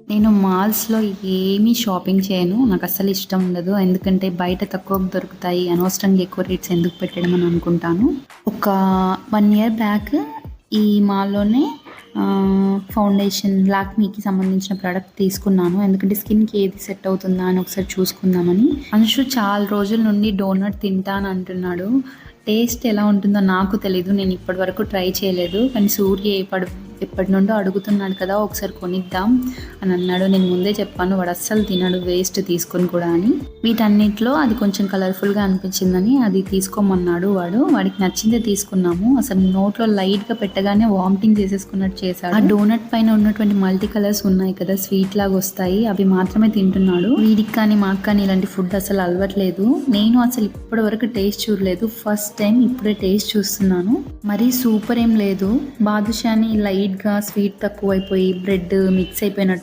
నేను మాల్స్‌లో ఏమీ షాపింగ్ చేయను. నాకస్సలు ఇష్టం ఉండదు. ఎందుకంటే బయట తక్కువకు దొరుకుతాయి. అనవసరంగా ఎక్కువ రేట్స్ ఎందుకు పెట్టడం అని అనుకుంటాను. ఒక 1 ఇయర్ బ్యాక్ ఈ మాల్‌లోనే ఫౌండేషన్ లాక్మీకి సంబంధించిన ప్రోడక్ట్ తీసుకున్నాను. ఎందుకంటే స్కిన్‌కి ఏది సెట్ అవుతుందా అని ఒకసారి చూసుకుందామని. అంశు చాలా రోజుల నుండి డోనట్ తింటాను అంటున్నాడు. టేస్ట్ ఎలా ఉంటుందో నాకు తెలీదు. నేను ఇప్పటి వరకు ట్రై చేయలేదు. కానీ సూర్య ఎప్పటి నుండో అడుగుతున్నాడు కదా, ఒకసారి కొనిద్దాం అని అన్నాడు. నేను ముందే చెప్పాను వాడు అస్సలు తినడు, వేస్ట్ తీసుకొని కూడా అని. వీటన్నిటిలో అది కొంచెం కలర్ఫుల్గా అనిపించిందని అది తీసుకోమన్నాడు వాడు. వాడికి నచ్చిందే తీసుకున్నాము. అసలు నోట్లో లైట్గా పెట్టగానే వామిటింగ్ చేసేసుకున్నట్టు చేశాడు. ఆ డోనట్ పైన ఉన్నటువంటి మల్టీ కలర్స్ ఉన్నాయి కదా, స్వీట్ లాగా వస్తాయి, అవి మాత్రమే తింటున్నాడు. వీడికి కానీ మాకు కానీ ఇలాంటి ఫుడ్ అసలు అలవట్లేదు. నేను అసలు ఇప్పటి వరకు టేస్ట్ చూడలేదు. ఫస్ట్ టైం ఇప్పుడే టేస్ట్ చూస్తున్నాను. మరీ సూపర్ ఏం లేదు. బాదుషాని లైట్గా స్వీట్ తక్కువైపోయి బ్రెడ్ మిక్స్ అయిపోయినట్టు